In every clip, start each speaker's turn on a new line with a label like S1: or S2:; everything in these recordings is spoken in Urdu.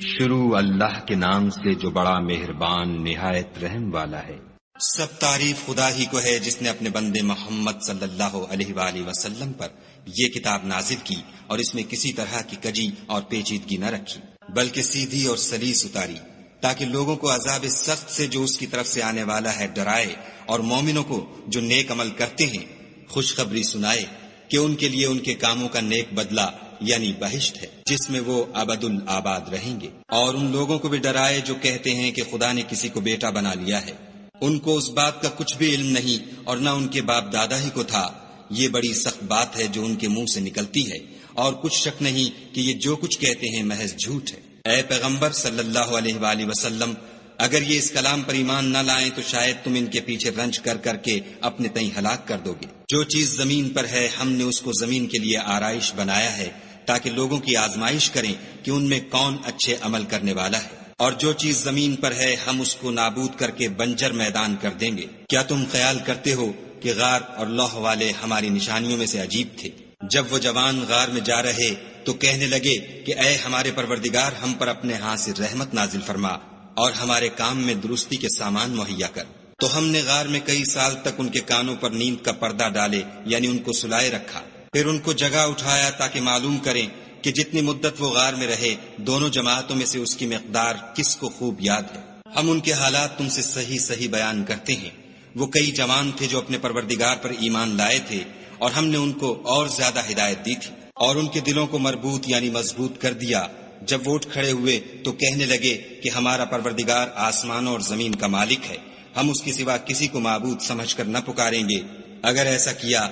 S1: شروع اللہ کے نام سے جو بڑا مہربان نہایت رحم والا ہے۔
S2: سب تعریف خدا ہی کو ہے جس نے اپنے بندے محمد صلی اللہ علیہ وآلہ وسلم پر یہ کتاب نازل کی اور اس میں کسی طرح کی کجی اور پیچیدگی نہ رکھی، بلکہ سیدھی اور سلیس اتاری، تاکہ لوگوں کو عذاب سخت سے جو اس کی طرف سے آنے والا ہے ڈرائے، اور مومنوں کو جو نیک عمل کرتے ہیں خوشخبری سنائے کہ ان کے لیے ان کے کاموں کا نیک بدلہ یعنی بہشت ہے جس میں وہ ابد الآباد رہیں گے، اور ان لوگوں کو بھی ڈرائے جو کہتے ہیں کہ خدا نے کسی کو بیٹا بنا لیا ہے، ان کو اس بات کا کچھ بھی علم نہیں اور نہ ان کے باپ دادا ہی کو تھا۔ یہ بڑی سخت بات ہے جو ان کے منہ سے نکلتی ہے، اور کچھ شک نہیں کہ یہ جو کچھ کہتے ہیں محض جھوٹ ہے۔ اے پیغمبر صلی اللہ علیہ وآلہ وسلم، اگر یہ اس کلام پر ایمان نہ لائیں تو شاید تم ان کے پیچھے رنج کر کر کے اپنے تئیں ہلاک کر دو گے۔ جو چیز زمین پر ہے ہم نے اس کو زمین کے لیے آرائش بنایا ہے تاکہ لوگوں کی آزمائش کریں کہ ان میں کون اچھے عمل کرنے والا ہے، اور جو چیز زمین پر ہے ہم اس کو نابود کر کے بنجر میدان کر دیں گے۔ کیا تم خیال کرتے ہو کہ غار اور لوح والے ہماری نشانیوں میں سے عجیب تھے؟ جب وہ جوان غار میں جا رہے تو کہنے لگے کہ اے ہمارے پروردگار، ہم پر اپنے ہاں سے رحمت نازل فرما اور ہمارے کام میں درستی کے سامان مہیا کر۔ تو ہم نے غار میں کئی سال تک ان کے کانوں پر نیند کا پردہ ڈالے یعنی ان کو سلائے رکھا، پھر ان کو جگہ اٹھایا تاکہ معلوم کریں کہ جتنی مدت وہ غار میں رہے دونوں جماعتوں میں سے اس کی مقدار کس کو خوب یاد ہے۔ ہم ان کے حالات تم سے صحیح صحیح بیان کرتے ہیں۔ وہ کئی جوان تھے جو اپنے پروردگار پر ایمان لائے تھے، اور ہم نے ان کو اور زیادہ ہدایت دی تھی، اور ان کے دلوں کو مربوط یعنی مضبوط کر دیا۔ جب وہ اٹھ کھڑے ہوئے تو کہنے لگے کہ ہمارا پروردگار آسمانوں اور زمین کا مالک ہے، ہم اس کے سوا کسی کو معبود سمجھ کر نہ پکاریں گے۔ اگر ایسا کیا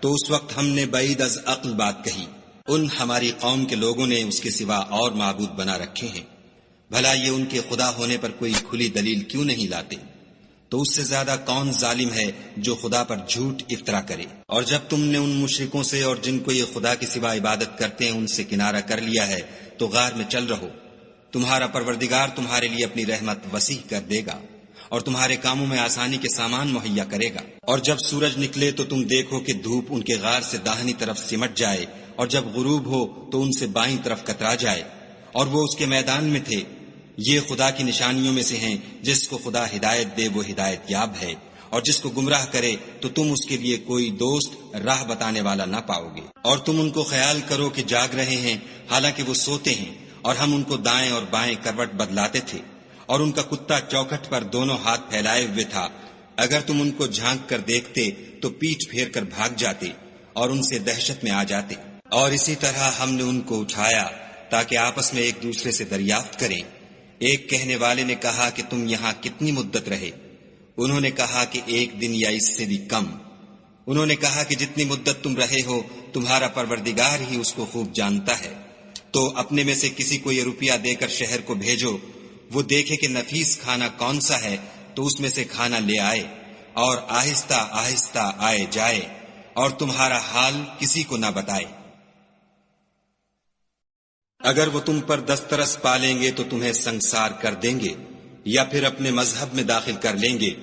S2: تو اس وقت ہم نے بعید از عقل بات کہی۔ ان ہماری قوم کے لوگوں نے اس کے سوا اور معبود بنا رکھے ہیں، بھلا یہ ان کے خدا ہونے پر کوئی کھلی دلیل کیوں نہیں لاتے؟ تو اس سے زیادہ کون ظالم ہے جو خدا پر جھوٹ افطرا کرے؟ اور جب تم نے ان مشرکوں سے اور جن کو یہ خدا کے سوا عبادت کرتے ہیں ان سے کنارہ کر لیا ہے تو غار میں چل رہو، تمہارا پروردگار تمہارے لیے اپنی رحمت وسیع کر دے گا اور تمہارے کاموں میں آسانی کے سامان مہیا کرے گا۔ اور جب سورج نکلے تو تم دیکھو کہ دھوپ ان کے غار سے داہنی طرف سمٹ جائے، اور جب غروب ہو تو ان سے بائیں طرف کترا جائے، اور وہ اس کے میدان میں تھے۔ یہ خدا کی نشانیوں میں سے ہیں، جس کو خدا ہدایت دے وہ ہدایت یاب ہے، اور جس کو گمراہ کرے تو تم اس کے لیے کوئی دوست راہ بتانے والا نہ پاؤ گے۔ اور تم ان کو خیال کرو کہ جاگ رہے ہیں حالانکہ وہ سوتے ہیں، اور ہم ان کو دائیں اور بائیں کروٹ بدلاتے تھے، اور ان کا کتا چوکھٹ پر دونوں ہاتھ پھیلائے ہوئے تھا۔ اگر تم ان کو جھانک کر دیکھتے تو پیٹھ پھیر کر بھاگ جاتے اور ان سے دہشت میں آ جاتے۔ اور اسی طرح ہم نے ان کو اٹھایا تاکہ آپس میں ایک دوسرے سے دریافت کریں۔ ایک کہنے والے نے کہا کہ تم یہاں کتنی مدت رہے؟ انہوں نے کہا کہ ایک دن یا اس سے بھی کم۔ انہوں نے کہا کہ جتنی مدت تم رہے ہو تمہارا پروردگار ہی اس کو خوب جانتا ہے۔ تو اپنے میں سے کسی کو یہ روپیہ دے کر شہر کو بھیجو، وہ دیکھے کہ نفیس کھانا کون سا ہے تو اس میں سے کھانا لے آئے، اور آہستہ آہستہ آئے جائے، اور تمہارا حال کسی کو نہ بتائے۔ اگر وہ تم پر دسترس پالیں گے تو تمہیں سنگسار کر دیں گے، یا پھر اپنے مذہب میں داخل کر لیں گے،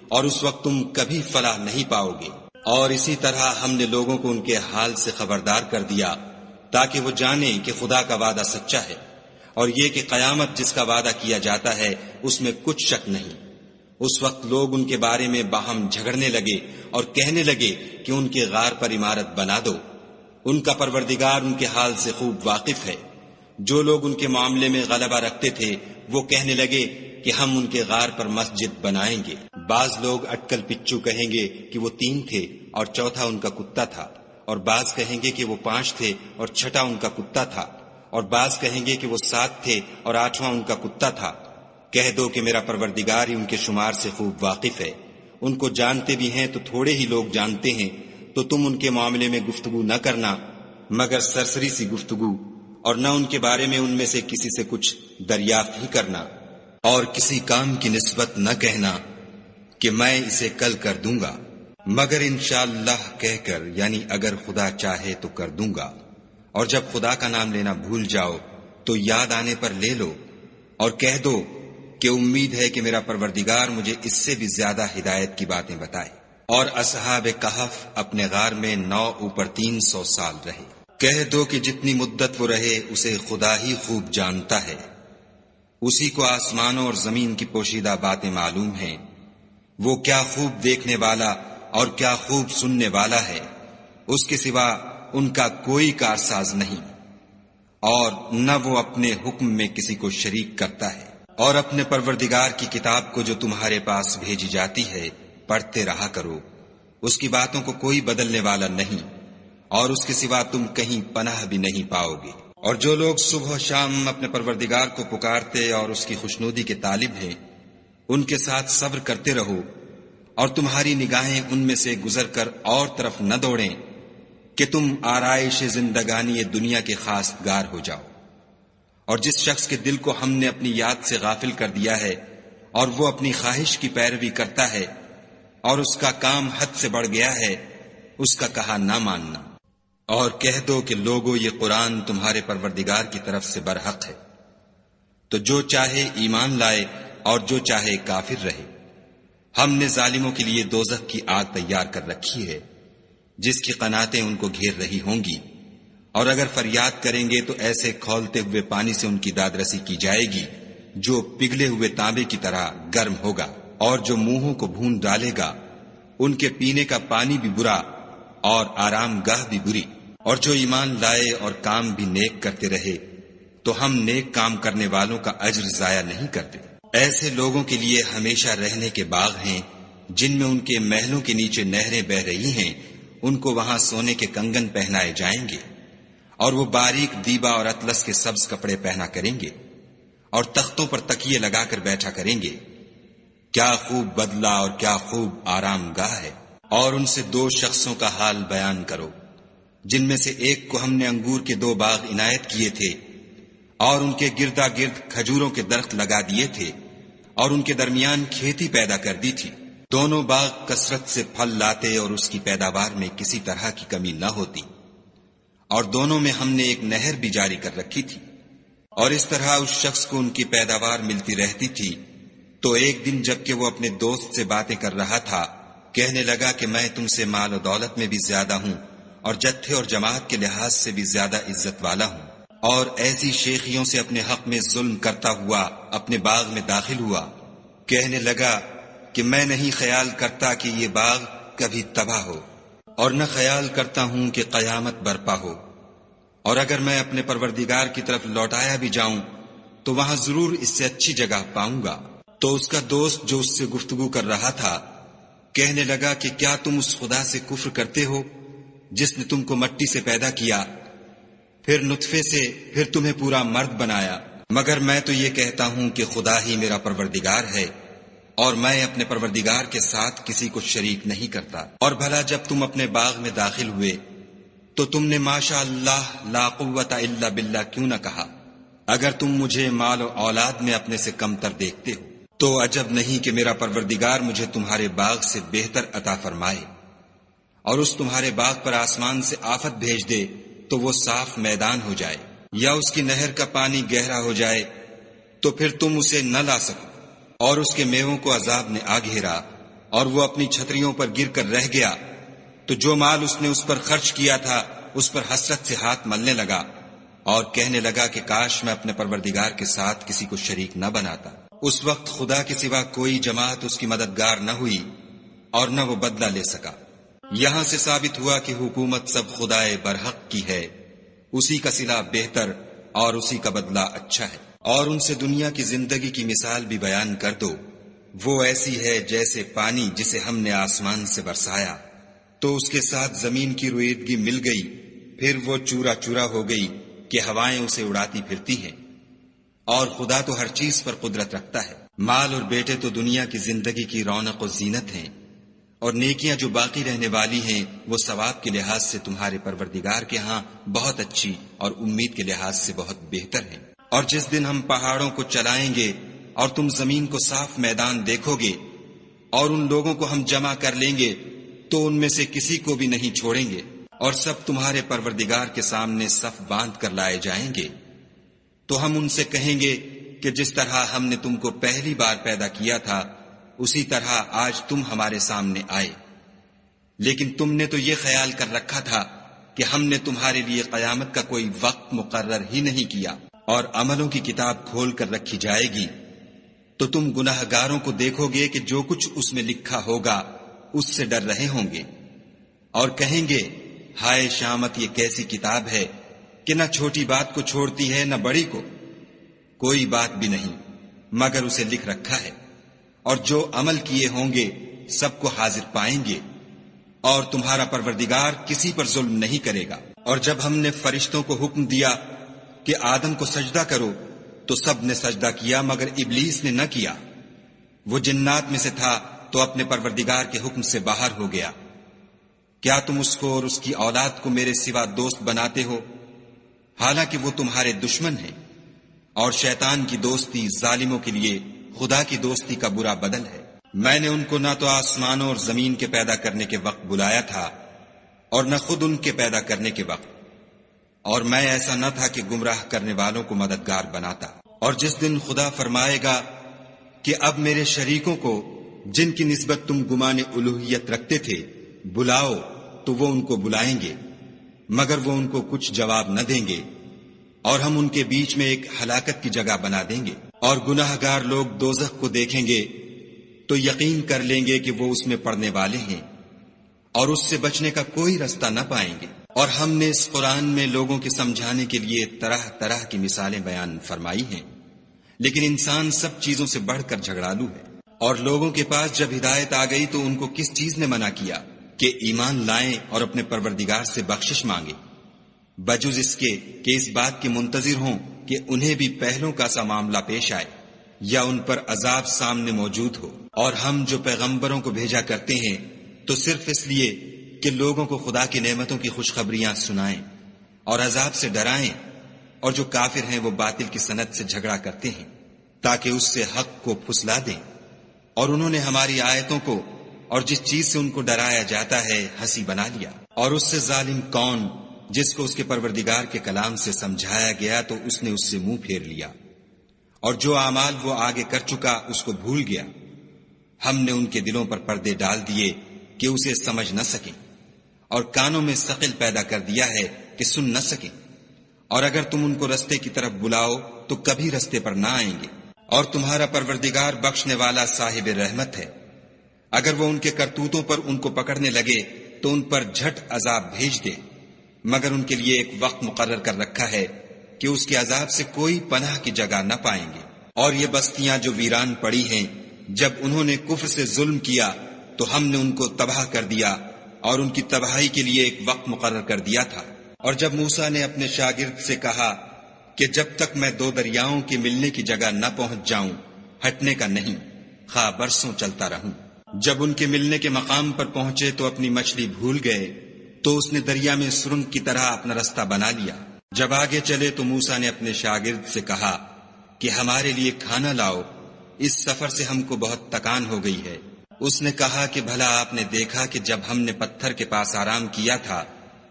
S2: اور اس وقت تم کبھی فلاح نہیں پاؤ گے۔ اور اسی طرح ہم نے لوگوں کو ان کے حال سے خبردار کر دیا تاکہ وہ جانیں کہ خدا کا وعدہ سچا ہے، اور یہ کہ قیامت جس کا وعدہ کیا جاتا ہے اس میں کچھ شک نہیں۔ اس وقت لوگ ان کے بارے میں باہم جھگڑنے لگے اور کہنے لگے کہ ان کے غار پر عمارت بنا دو۔ ان کا پروردگار ان کے حال سے خوب واقف ہے۔ جو لوگ ان کے معاملے میں غلبہ رکھتے تھے وہ کہنے لگے کہ ہم ان کے غار پر مسجد بنائیں گے۔ بعض لوگ اٹکل پچو کہیں گے کہ وہ 3 تھے اور چوتھا ان کا کتا تھا، اور بعض کہیں گے کہ وہ 5 تھے اور چھٹا ان کا کتا تھا، اور بعض کہیں گے کہ وہ 7 تھے اور 8واں ان کا کتا تھا۔ کہہ دو کہ میرا پروردگار ہی ان کے شمار سے خوب واقف ہے۔ ان کو جانتے بھی ہیں تو تھوڑے ہی لوگ جانتے ہیں، تو تم ان کے معاملے میں گفتگو نہ کرنا مگر سرسری سی گفتگو، اور نہ ان کے بارے میں ان میں سے کسی سے کچھ دریافت ہی کرنا، اور کسی کام کی نسبت نہ کہنا کہ میں اسے کل کر دوں گا، مگر انشاءاللہ کہہ کر یعنی اگر خدا چاہے تو کر دوں گا۔ اور جب خدا کا نام لینا بھول جاؤ تو یاد آنے پر لے لو، اور کہہ دو کہ امید ہے کہ میرا پروردگار مجھے اس سے بھی زیادہ ہدایت کی باتیں بتائے۔ اور اصحاب کہف اپنے غار میں 9 اوپر 300 سال رہے۔ کہہ دو کہ جتنی مدت وہ رہے اسے خدا ہی خوب جانتا ہے۔ اسی کو آسمانوں اور زمین کی پوشیدہ باتیں معلوم ہیں، وہ کیا خوب دیکھنے والا اور کیا خوب سننے والا ہے، اس کے سوا ان کا کوئی کارساز نہیں، اور نہ وہ اپنے حکم میں کسی کو شریک کرتا ہے۔ اور اپنے پروردگار کی کتاب کو جو تمہارے پاس بھیجی جاتی ہے پڑھتے رہا کرو، اس کی باتوں کو کوئی بدلنے والا نہیں، اور اس کے سوا تم کہیں پناہ بھی نہیں پاؤ گے۔ اور جو لوگ صبح و شام اپنے پروردگار کو پکارتے اور اس کی خوشنودی کے طالب ہیں، ان کے ساتھ صبر کرتے رہو، اور تمہاری نگاہیں ان میں سے گزر کر اور طرف نہ دوڑیں کہ تم آرائش زندگانی دنیا کے خاص گار ہو جاؤ۔ اور جس شخص کے دل کو ہم نے اپنی یاد سے غافل کر دیا ہے اور وہ اپنی خواہش کی پیروی کرتا ہے اور اس کا کام حد سے بڑھ گیا ہے، اس کا کہا نہ ماننا، اور کہہ دو کہ لوگو یہ قرآن تمہارے پروردگار کی طرف سے برحق ہے، تو جو چاہے ایمان لائے اور جو چاہے کافر رہے۔ ہم نے ظالموں کے لیے دوزخ کی آگ تیار کر رکھی ہے جس کی قناتیں ان کو گھیر رہی ہوں گی، اور اگر فریاد کریں گے تو ایسے کھولتے ہوئے پانی سے ان کی دادرسی کی جائے گی جو پگھلے ہوئے تانبے کی طرح گرم ہوگا، اور جو منہوں کو بھون ڈالے گا ان کے پینے کا پانی بھی برا اور آرام گاہ بھی بری۔ اور جو ایمان لائے اور کام بھی نیک کرتے رہے تو ہم نیک کام کرنے والوں کا اجر ضائع نہیں کرتے۔ ایسے لوگوں کے لیے ہمیشہ رہنے کے باغ ہیں جن میں ان کے محلوں کے نیچے نہریں بہ رہی ہیں، ان کو وہاں سونے کے کنگن پہنائے جائیں گے، اور وہ باریک دیبا اور اطلس کے سبز کپڑے پہنا کریں گے، اور تختوں پر تکیے لگا کر بیٹھا کریں گے۔ کیا خوب بدلہ اور کیا خوب آرام گاہ ہے۔ اور ان سے دو شخصوں کا حال بیان کرو جن میں سے ایک کو ہم نے انگور کے 2 باغ عنایت کیے تھے اور ان کے گردا گرد کھجوروں کے درخت لگا دیے تھے اور ان کے درمیان کھیتی پیدا کر دی تھی۔ دونوں باغ کثرت سے پھل لاتے اور اس کی پیداوار میں کسی طرح کی کمی نہ ہوتی، اور دونوں میں ہم نے ایک نہر بھی جاری کر رکھی تھی، اور اس طرح اس شخص کو ان کی پیداوار ملتی رہتی تھی۔ تو ایک دن جب کہ وہ اپنے دوست سے باتیں کر رہا تھا، کہنے لگا کہ میں تم سے مال و دولت میں بھی زیادہ ہوں اور جتھے اور جماعت کے لحاظ سے بھی زیادہ عزت والا ہوں، اور ایسی شیخیوں سے اپنے حق میں ظلم کرتا ہوا اپنے باغ میں داخل ہوا۔ کہنے لگا کہ میں نہیں خیال کرتا کہ یہ باغ کبھی تباہ ہو، اور نہ خیال کرتا ہوں کہ قیامت برپا ہو، اور اگر میں اپنے پروردگار کی طرف لوٹایا بھی جاؤں تو وہاں ضرور اس سے اچھی جگہ پاؤں گا۔ تو اس کا دوست جو اس سے گفتگو کر رہا تھا کہنے لگا کہ کیا تم اس خدا سے کفر کرتے ہو جس نے تم کو مٹی سے پیدا کیا، پھر نطفے سے، پھر تمہیں پورا مرد بنایا؟ مگر میں تو یہ کہتا ہوں کہ خدا ہی میرا پروردگار ہے، اور میں اپنے پروردگار کے ساتھ کسی کو شریک نہیں کرتا۔ اور بھلا جب تم اپنے باغ میں داخل ہوئے تو تم نے ماشاء اللہ لا قوت الا باللہ کیوں نہ کہا؟ اگر تم مجھے مال و اولاد میں اپنے سے کم تر دیکھتے ہو تو عجب نہیں کہ میرا پروردگار مجھے تمہارے باغ سے بہتر عطا فرمائے، اور اس تمہارے باغ پر آسمان سے آفت بھیج دے تو وہ صاف میدان ہو جائے، یا اس کی نہر کا پانی گہرا ہو جائے تو پھر تم اسے نہ لا سکو، اور اس کے میووں کو عذاب نے آ گھیرا اور وہ اپنی چھتریوں پر گر کر رہ گیا، تو جو مال اس نے اس پر خرچ کیا تھا اس پر حسرت سے ہاتھ ملنے لگا اور کہنے لگا کہ کاش میں اپنے پروردگار کے ساتھ کسی کو شریک نہ بناتا۔ اس وقت خدا کے سوا کوئی جماعت اس کی مددگار نہ ہوئی اور نہ وہ بدلہ لے سکا۔ یہاں سے ثابت ہوا کہ حکومت سب خدائے برحق کی ہے، اسی کا صلہ بہتر اور اسی کا بدلہ اچھا ہے۔ اور ان سے دنیا کی زندگی کی مثال بھی بیان کر دو، وہ ایسی ہے جیسے پانی جسے ہم نے آسمان سے برسایا تو اس کے ساتھ زمین کی رویدگی مل گئی، پھر وہ چورا چورا ہو گئی کہ ہوائیں اسے اڑاتی پھرتی ہیں۔ اور خدا تو ہر چیز پر قدرت رکھتا ہے۔ مال اور بیٹے تو دنیا کی زندگی کی رونق و زینت ہیں، اور نیکیاں جو باقی رہنے والی ہیں وہ ثواب کے لحاظ سے تمہارے پروردگار کے ہاں بہت اچھی اور امید کے لحاظ سے بہت بہتر ہیں۔ اور جس دن ہم پہاڑوں کو چلائیں گے اور تم زمین کو صاف میدان دیکھو گے اور ان لوگوں کو ہم جمع کر لیں گے تو ان میں سے کسی کو بھی نہیں چھوڑیں گے، اور سب تمہارے پروردگار کے سامنے صف باندھ کر لائے جائیں گے۔ تو ہم ان سے کہیں گے کہ جس طرح ہم نے تم کو پہلی بار پیدا کیا تھا اسی طرح آج تم ہمارے سامنے آئے، لیکن تم نے تو یہ خیال کر رکھا تھا کہ ہم نے تمہارے لیے قیامت کا کوئی وقت مقرر ہی نہیں کیا، اور عملوں کی کتاب کھول کر رکھی جائے گی تو تم گناہگاروں کو دیکھو گے کہ جو کچھ اس میں لکھا ہوگا اس سے ڈر رہے ہوں گے، اور کہیں گے ہائے شامت، یہ کیسی کتاب ہے کہ نہ چھوٹی بات کو چھوڑتی ہے نہ بڑی کو، کوئی بات بھی نہیں مگر اسے لکھ رکھا ہے، اور جو عمل کیے ہوں گے سب کو حاضر پائیں گے، اور تمہارا پروردگار کسی پر ظلم نہیں کرے گا۔ اور جب ہم نے فرشتوں کو حکم دیا کہ آدم کو سجدہ کرو تو سب نے سجدہ کیا مگر ابلیس نے نہ کیا، وہ جنات میں سے تھا تو اپنے پروردگار کے حکم سے باہر ہو گیا۔ کیا تم اس کو اور اس کی اولاد کو میرے سوا دوست بناتے ہو، حالانکہ وہ تمہارے دشمن ہیں، اور شیطان کی دوستی ظالموں کے لیے خدا کی دوستی کا برا بدل ہے۔ میں نے ان کو نہ تو آسمانوں اور زمین کے پیدا کرنے کے وقت بلایا تھا اور نہ خود ان کے پیدا کرنے کے وقت، اور میں ایسا نہ تھا کہ گمراہ کرنے والوں کو مددگار بناتا۔ اور جس دن خدا فرمائے گا کہ اب میرے شریکوں کو جن کی نسبت تم گمان الوہیت رکھتے تھے بلاؤ، تو وہ ان کو بلائیں گے مگر وہ ان کو کچھ جواب نہ دیں گے، اور ہم ان کے بیچ میں ایک ہلاکت کی جگہ بنا دیں گے۔ اور گناہ گار لوگ دوزخ کو دیکھیں گے تو یقین کر لیں گے کہ وہ اس میں پڑنے والے ہیں، اور اس سے بچنے کا کوئی رستہ نہ پائیں گے۔ اور ہم نے اس قرآن میں لوگوں کے سمجھانے کے لیے طرح طرح کی مثالیں بیان فرمائی ہیں، لیکن انسان سب چیزوں سے بڑھ کر جھگڑالو ہے۔ اور لوگوں کے پاس جب ہدایت آ گئی تو ان کو کس چیز نے منع کیا کہ ایمان لائیں اور اپنے پروردگار سے بخشش مانگیں، بجز اس کے کہ اس بات کے منتظر ہوں کہ انہیں بھی پہلوں کا سا معاملہ پیش آئے یا ان پر عذاب سامنے موجود ہو۔ اور ہم جو پیغمبروں کو بھیجا کرتے ہیں تو صرف اس لیے کہ لوگوں کو خدا کی نعمتوں کی خوشخبریاں سنائیں اور عذاب سے ڈرائیں، اور جو کافر ہیں وہ باطل کی سند سے جھگڑا کرتے ہیں تاکہ اس سے حق کو پھسلا دیں۔ اور انہوں نے ہماری آیتوں کو اور جس چیز سے ان کو ڈرایا جاتا ہے ہنسی بنا لیا۔ اور اس سے ظالم کون جس کو اس کے پروردگار کے کلام سے سمجھایا گیا تو اس نے اس سے منہ پھیر لیا، اور جو اعمال وہ آگے کر چکا اس کو بھول گیا۔ ہم نے ان کے دلوں پر پردے ڈال دیے کہ اسے سمجھ نہ سکیں، اور کانوں میں ثقل پیدا کر دیا ہے کہ سن نہ سکیں، اور اگر تم ان کو رستے کی طرف بلاؤ تو کبھی رستے پر نہ آئیں گے۔ اور تمہارا پروردگار بخشنے والا صاحب رحمت ہے، اگر وہ ان کے کرتوتوں پر ان کو پکڑنے لگے تو ان پر جھٹ عذاب بھیج دے، مگر ان کے لیے ایک وقت مقرر کر رکھا ہے کہ اس کے عذاب سے کوئی پناہ کی جگہ نہ پائیں گے۔ اور یہ بستیاں جو ویران پڑی ہیں، جب انہوں نے کفر سے ظلم کیا تو ہم نے ان کو تباہ کر دیا، اور ان کی تباہی کے لیے ایک وقت مقرر کر دیا تھا۔ اور جب موسیٰ نے اپنے شاگرد سے کہا کہ جب تک میں دو دریاؤں کے ملنے کی جگہ نہ پہنچ جاؤں ہٹنے کا نہیں، خواہ برسوں چلتا رہوں۔ جب ان کے ملنے کے مقام پر پہنچے تو اپنی مچھلی بھول گئے، تو اس نے دریا میں سرنگ کی طرح اپنا رستہ بنا لیا۔ جب آگے چلے تو موسیٰ نے اپنے شاگرد سے کہا کہ ہمارے لیے کھانا لاؤ، اس سفر سے ہم کو بہت تکان ہو گئی ہے۔ اس نے کہا کہ بھلا آپ نے دیکھا کہ جب ہم نے پتھر کے پاس آرام کیا تھا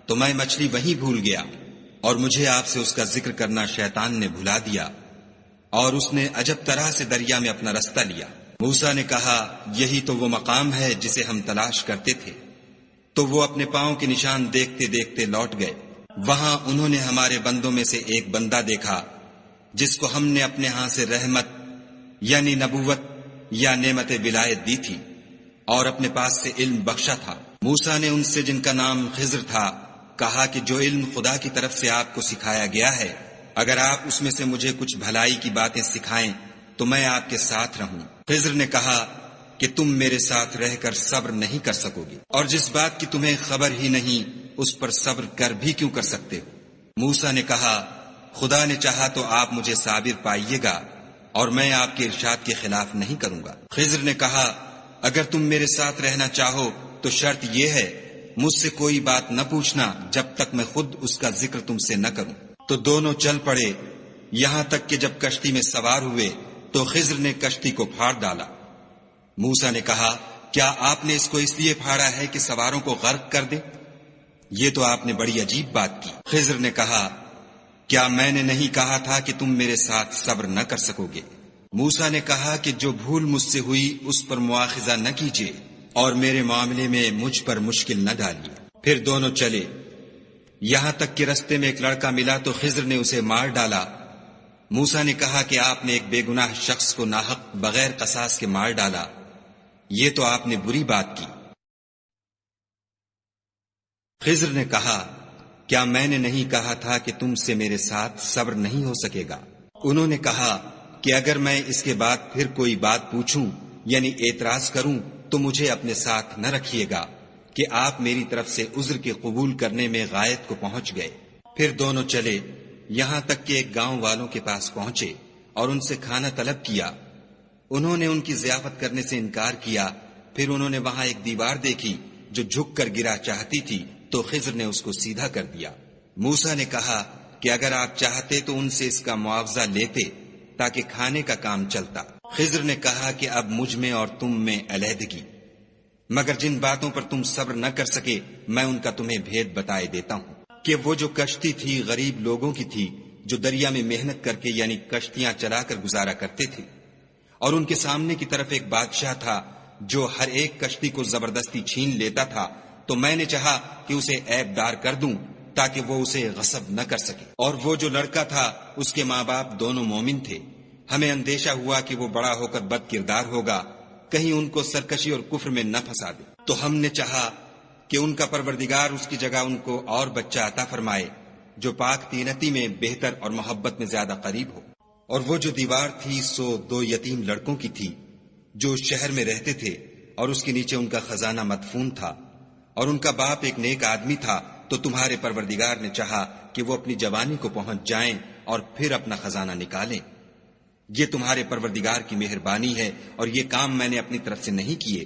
S2: تو میں مچھلی وہیں بھول گیا، اور مجھے آپ سے اس کا ذکر کرنا شیطان نے بھلا دیا، اور اس نے عجب طرح سے دریا میں اپنا رستہ لیا۔ موسیٰ نے کہا یہی تو وہ مقام ہے جسے ہم تلاش کرتے تھے۔ تو وہ اپنے پاؤں کے نشان دیکھتے دیکھتے لوٹ گئے۔ وہاں انہوں نے ہمارے بندوں میں سے ایک بندہ دیکھا جس کو ہم نے اپنے ہاں سے رحمت یعنی نبوت یا نعمت ولایت دی تھی، اور اپنے پاس سے علم بخشا تھا۔ موسیٰ نے ان سے جن کا نام خضر تھا کہا کہ جو علم خدا کی طرف سے آپ کو سکھایا گیا ہے، اگر آپ اس میں سے مجھے کچھ بھلائی کی باتیں سکھائیں تو میں آپ کے ساتھ رہوں۔ خضر نے کہا کہ تم میرے ساتھ رہ کر صبر نہیں کر سکو گے، اور جس بات کی تمہیں خبر ہی نہیں اس پر صبر کر بھی کیوں کر سکتے ہو؟ موسیٰ نے کہا خدا نے چاہا تو آپ مجھے صابر پائیے گا، اور میں آپ کے ارشاد کے خلاف نہیں کروں گا۔ خضر نے کہا اگر تم میرے ساتھ رہنا چاہو تو شرط یہ ہے مجھ سے کوئی بات نہ پوچھنا جب تک میں خود اس کا ذکر تم سے نہ کروں۔ تو دونوں چل پڑے، یہاں تک کہ جب کشتی میں سوار ہوئے تو خضر نے کشتی کو پھاڑ ڈالا۔ موسیٰ نے کہا کیا آپ نے اس کو اس لیے پھاڑا ہے کہ سواروں کو غرق کر دے؟ یہ تو آپ نے بڑی عجیب بات کی۔ خضر نے کہا کیا میں نے نہیں کہا تھا کہ تم میرے ساتھ صبر نہ کر سکو گے؟ موسیٰ نے کہا کہ جو بھول مجھ سے ہوئی اس پر مواخذہ نہ کیجیے، اور میرے معاملے میں مجھ پر مشکل نہ ڈالیے۔ پھر دونوں چلے، یہاں تک کہ رستے میں ایک لڑکا ملا تو خضر نے اسے مار ڈالا، موسیٰ نے کہا کہ آپ نے ایک بے گناہ شخص کو ناحق بغیر قصاص کے مار ڈالا، یہ تو آپ نے بری بات کی۔ خضر نے کہا کیا میں نے نہیں کہا تھا کہ تم سے میرے ساتھ صبر نہیں ہو سکے گا؟ انہوں نے کہا کہ اگر میں اس کے بعد پھر کوئی بات پوچھوں یعنی اعتراض کروں تو مجھے اپنے ساتھ نہ رکھیے گا کہ آپ میری طرف سے عذر کے قبول کرنے میں غایت کو پہنچ گئے۔ پھر دونوں چلے یہاں تک کہ ایک گاؤں والوں کے پاس پہنچے اور ان سے کھانا طلب کیا۔ انہوں نے ان کی ضیافت کرنے سے انکار کیا۔ پھر انہوں نے وہاں ایک دیوار دیکھی جو جھک کر گرا چاہتی تھی تو خضر نے اس کو سیدھا کر دیا۔ موسیٰ نے کہا کہ اگر آپ چاہتے تو ان سے اس کا معاوضہ لیتے تاکہ کھانے کا کام چلتا۔ خضر نے کہا کہ اب مجھ میں اور تم میں علیحدگی، مگر جن باتوں پر تم صبر نہ کر سکے میں ان کا تمہیں بھید بتائے دیتا ہوں کہ وہ جو کشتی تھی غریب لوگوں کی تھی جو دریا میں محنت کر کے یعنی کشتیاں چلا کر گزارا کرتے تھے، اور ان کے سامنے کی طرف ایک بادشاہ تھا جو ہر ایک کشتی کو زبردستی چھین لیتا تھا، تو میں نے چاہا کہ اسے عیب دار کر دوں تاکہ وہ اسے غصب نہ کر سکے۔ اور وہ جو لڑکا تھا اس کے ماں باپ دونوں مومن تھے، ہمیں اندیشہ ہوا کہ وہ بڑا ہو کر بد کردار ہوگا، کہیں ان کو سرکشی اور کفر میں نہ پھنسا دے، تو ہم نے چاہا کہ ان کا پروردگار اس کی جگہ ان کو اور بچہ عطا فرمائے جو پاک تینتی میں بہتر اور محبت میں زیادہ قریب ہو۔ اور وہ جو دیوار تھی سو 2 یتیم لڑکوں کی تھی جو شہر میں رہتے تھے، اور اس کے نیچے ان کا خزانہ مدفون تھا، اور ان کا باپ ایک نیک آدمی تھا، تو تمہارے پروردگار نے چاہا کہ وہ اپنی جوانی کو پہنچ جائیں اور پھر اپنا خزانہ نکالیں۔ یہ تمہارے پروردگار کی مہربانی ہے اور یہ کام میں نے اپنی طرف سے نہیں کیے،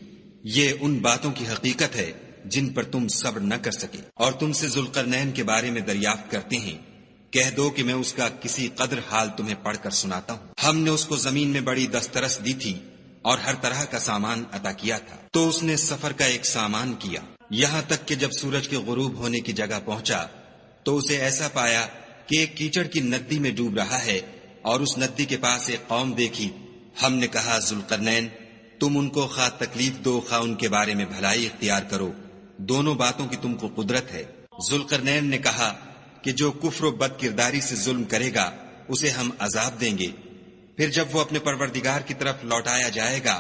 S2: یہ ان باتوں کی حقیقت ہے جن پر تم صبر نہ کر سکے۔ اور تم سے ذوالقرنین کے بارے میں دریافت کرتے ہیں، کہہ دو کہ میں اس کا کسی قدر حال تمہیں پڑھ کر سناتا ہوں۔ ہم نے اس کو زمین میں بڑی دسترس دی تھی اور ہر طرح کا سامان عطا کیا تھا، تو اس نے سفر کا ایک سامان کیا، یہاں تک کہ جب سورج کے غروب ہونے کی جگہ پہنچا تو اسے ایسا پایا کہ ایک کیچڑ کی ندی میں ڈوب رہا ہے، اور اس ندی کے پاس ایک قوم دیکھی۔ ہم نے کہا ذوالقرنین تم ان کو خواہ تکلیف دو خواہ ان کے بارے میں بھلائی اختیار کرو، دونوں باتوں کی تم کو قدرت ہے۔ ذوالقرنین نے کہا کہ جو کفر و بد کرداری سے ظلم کرے گا اسے ہم عذاب دیں گے، پھر جب وہ اپنے پروردگار کی طرف لوٹایا جائے گا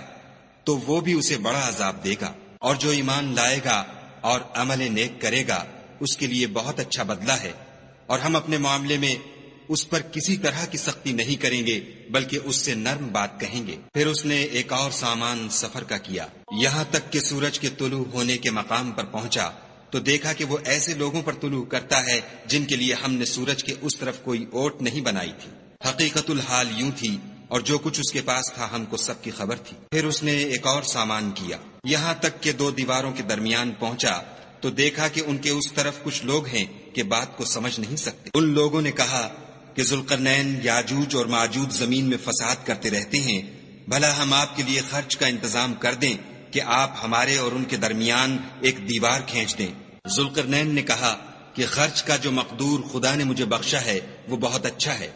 S2: تو وہ بھی اسے بڑا عذاب دے گا، اور جو ایمان لائے گا اور عمل نیک کرے گا اس کے لیے بہت اچھا بدلہ ہے، اور ہم اپنے معاملے میں اس پر کسی طرح کی سختی نہیں کریں گے بلکہ اس سے نرم بات کہیں گے۔ پھر اس نے ایک اور سامان سفر کا کیا، یہاں تک کہ سورج کے طلوع ہونے کے مقام پر پہنچا تو دیکھا کہ وہ ایسے لوگوں پر طلوع کرتا ہے جن کے لیے ہم نے سورج کے اس طرف کوئی اوٹ نہیں بنائی تھی۔ حقیقت الحال یوں تھی اور جو کچھ اس کے پاس تھا ہم کو سب کی خبر تھی۔ پھر اس نے ایک اور سامان کیا، یہاں تک کہ 2 دیواروں کے درمیان پہنچا تو دیکھا کہ ان کے اس طرف کچھ لوگ ہیں کہ بات کو سمجھ نہیں سکتے۔ ان لوگوں نے کہا کہ ذوالقرنین یاجوج اور ماجوج زمین میں فساد کرتے رہتے ہیں، بھلا ہم آپ کے لیے خرچ کا انتظام کر دیں کہ آپ ہمارے اور ان کے درمیان ایک دیوار کھینچ دیں۔ ذوالقرنین نے کہا کہ خرچ کا جو مقدور خدا نے مجھے بخشا ہے وہ بہت اچھا ہے،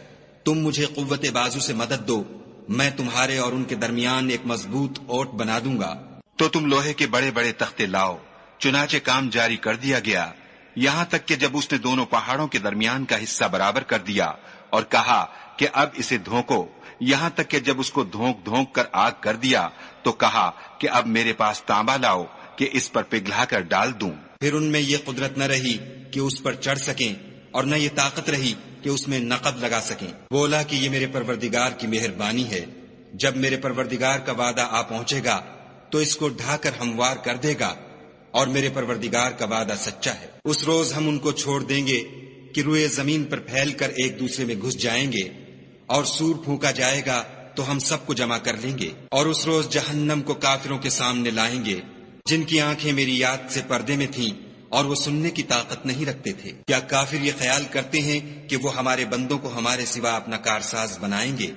S2: تم مجھے قوت بازو سے مدد دو، میں تمہارے اور ان کے درمیان ایک مضبوط اوٹ بنا دوں گا۔ تو تم لوہے کے بڑے بڑے تختے لاؤ۔ چنانچہ کام جاری کر دیا گیا، یہاں تک کہ جب اس نے دونوں پہاڑوں کے درمیان کا حصہ برابر کر دیا اور کہا کہ اب اسے دھونکو، یہاں تک کہ جب اس کو دھونک دھونک کر آگ کر دیا تو کہا کہ اب میرے پاس تانبا لاؤ کہ اس پر پگھلا کر ڈال دوں۔ پھر ان میں یہ قدرت نہ رہی کہ اس پر چڑھ سکیں اور نہ یہ طاقت رہی کہ اس میں نقب لگا سکیں۔ بولا کہ یہ میرے پروردگار کی مہربانی ہے، جب میرے پروردگار کا وعدہ آ پہنچے گا تو اس کو ڈھا کر ہموار کر دے گا، اور میرے پروردگار کا وعدہ سچا ہے۔ اس روز ہم ان کو چھوڑ دیں گے کہ روئے زمین پر پھیل کر ایک دوسرے میں گھس جائیں گے، اور سور پھونکا جائے گا تو ہم سب کو جمع کر لیں گے، اور اس روز جہنم کو کافروں کے سامنے لائیں گے جن کی آنکھیں میری یاد سے پردے میں تھیں اور وہ سننے کی طاقت نہیں رکھتے تھے۔ کیا کافر یہ خیال کرتے ہیں کہ وہ ہمارے بندوں کو ہمارے سوا اپنا کارساز بنائیں گے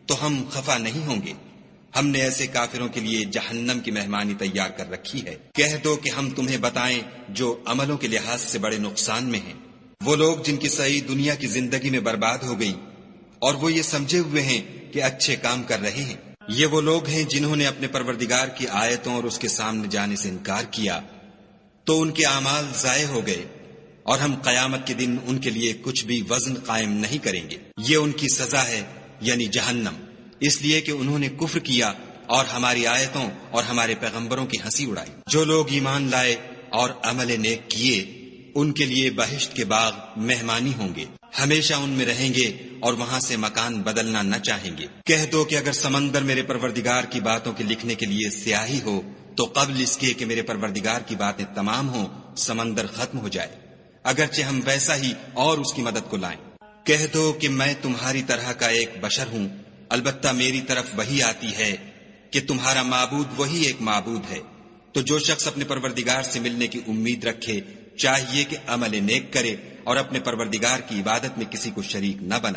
S2: تو ہم خفا نہیں ہوں گے؟ ہم نے ایسے کافروں کے لیے جہنم کی مہمانی تیار کر رکھی ہے۔ کہہ دو کہ ہم تمہیں بتائیں جو عملوں کے لحاظ سے بڑے نقصان میں ہیں، وہ لوگ جن کی سعی دنیا کی زندگی میں برباد ہو گئی اور وہ یہ سمجھے ہوئے ہیں کہ اچھے کام کر رہے ہیں۔ یہ وہ لوگ ہیں جنہوں نے اپنے پروردگار کی آیتوں اور اس کے سامنے جانے سے انکار کیا تو ان کے اعمال ضائع ہو گئے، اور ہم قیامت کے دن ان کے لیے کچھ بھی وزن قائم نہیں کریں گے۔ یہ ان کی سزا ہے یعنی جہنم، اس لیے کہ انہوں نے کفر کیا اور ہماری آیتوں اور ہمارے پیغمبروں کی ہنسی اڑائی۔ جو لوگ ایمان لائے اور عمل نیک کیے ان کے لیے بہشت کے باغ مہمانی ہوں گے، ہمیشہ ان میں رہیں گے اور وہاں سے مکان بدلنا نہ چاہیں گے۔ کہہ دو کہ اگر سمندر میرے پروردگار کی باتوں کے لکھنے کے لیے سیاہی ہو تو قبل اس کے کہ میرے پروردگار کی باتیں تمام ہوں سمندر ختم ہو جائے، اگرچہ ہم ویسا ہی اور اس کی مدد کو لائیں۔ کہہ دو کہ میں تمہاری طرح کا ایک بشر ہوں، البتہ میری طرف وہی آتی ہے کہ تمہارا معبود وہی ایک معبود ہے۔ تو جو شخص اپنے پروردگار سے ملنے کی امید رکھے چاہیے کہ عمل نیک کرے اور اپنے پروردگار کی عبادت میں کسی کو شریک نہ بنائے۔